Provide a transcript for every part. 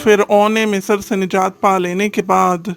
فرعون مصر سے نجات پا لینے کے بعد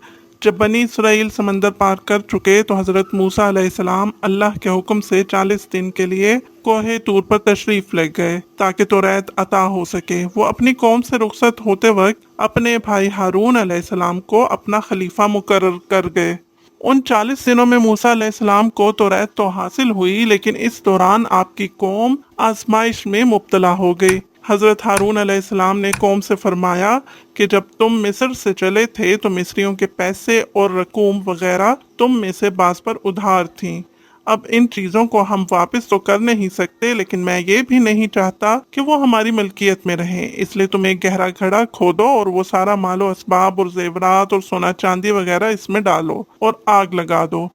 جب بنی اسرائیل سمندر پار کر چکے تو حضرت موسیٰ علیہ السلام اللہ کے حکم سے 40 دن کے لیے کوہ طور پر تشریف لے گئے تاکہ توریت عطا ہو سکے۔ وہ اپنی قوم سے رخصت ہوتے وقت اپنے بھائی ہارون علیہ السلام کو اپنا خلیفہ مقرر کر گئے۔ ان 40 دنوں میں موسیٰ علیہ السلام کو توریت تو حاصل ہوئی، لیکن اس دوران آپ کی قوم آزمائش میں مبتلا ہو گئی۔ حضرت ہارون علیہ السلام نے قوم سے فرمایا کہ جب تم مصر سے چلے تھے تو مصریوں کے پیسے اور رقوم وغیرہ تم میں سے بعض پر ادھار تھیں۔ اب ان چیزوں کو ہم واپس تو کر نہیں سکتے، لیکن میں یہ بھی نہیں چاہتا کہ وہ ہماری ملکیت میں رہیں، اس لیے تم ایک گہرا گڑھا کھودو اور وہ سارا مال و اسباب اور زیورات اور سونا چاندی وغیرہ اس میں ڈالو اور آگ لگا دو۔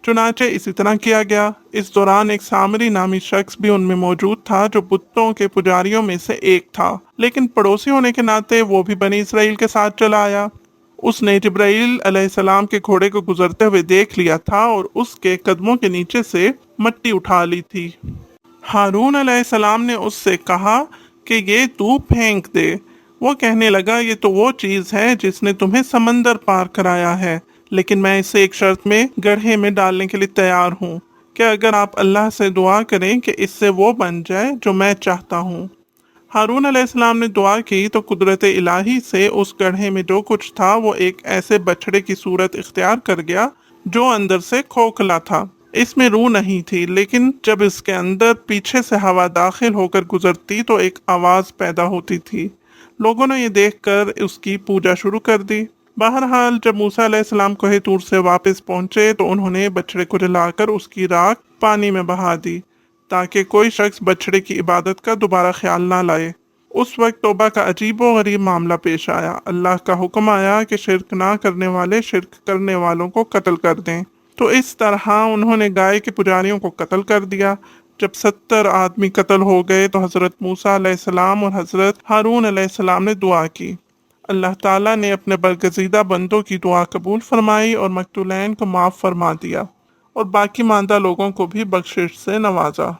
چنانچہ اسی طرح کیا گیا۔ اس دوران ایک سامری نامی شخص بھی ان میں موجود تھا جو بتوں کے پجاریوں میں سے ایک تھا، لیکن پڑوسی ہونے کے ناطے وہ بھی بنی اسرائیل کے ساتھ چلا آیا۔ اس نے جبرائیل علیہ السلام کے گھوڑے کو گزرتے ہوئے دیکھ لیا تھا اور اس کے قدموں کے نیچے سے مٹی اٹھا لی تھی۔ ہارون علیہ السلام نے اس سے کہا کہ یہ تو پھینک دے۔ وہ کہنے لگا یہ تو وہ چیز ہے جس نے تمہیں سمندر پار کرایا ہے، لیکن میں اسے ایک شرط میں گڑھے میں ڈالنے کے لیے تیار ہوں کہ اگر آپ اللہ سے دعا کریں کہ اس سے وہ بن جائے جو میں چاہتا ہوں۔ ہارون علیہ السلام نے دعا کی تو قدرت الہی سے اس گڑھے میں جو کچھ تھا وہ ایک ایسے بچھڑے کی صورت اختیار کر گیا جو اندر سے کھوکھلا تھا۔ اس میں روح نہیں تھی، لیکن جب اس کے اندر پیچھے سے ہوا داخل ہو کر گزرتی تو ایک آواز پیدا ہوتی تھی۔ لوگوں نے یہ دیکھ کر اس کی پوجا شروع کر دی۔ بہرحال جب موسیٰ علیہ السلام کوہ طور سے واپس پہنچے تو انہوں نے بچڑے کو جلا کر اس کی راکھ پانی میں بہا دی تاکہ کوئی شخص بچڑے کی عبادت کا دوبارہ خیال نہ لائے۔ اس وقت توبہ کا عجیب و غریب معاملہ پیش آیا۔ اللہ کا حکم آیا کہ شرک نہ کرنے والے شرک کرنے والوں کو قتل کر دیں، تو اس طرح انہوں نے گائے کے پجاریوں کو قتل کر دیا۔ جب 70 آدمی قتل ہو گئے تو حضرت موسیٰ علیہ السلام اور حضرت ہارون علیہ السلام نے دعا کی۔ اللہ تعالیٰ نے اپنے برگزیدہ بندوں کی دعا قبول فرمائی اور مقتولین کو معاف فرما دیا اور باقی ماندہ لوگوں کو بھی بخشش سے نوازا۔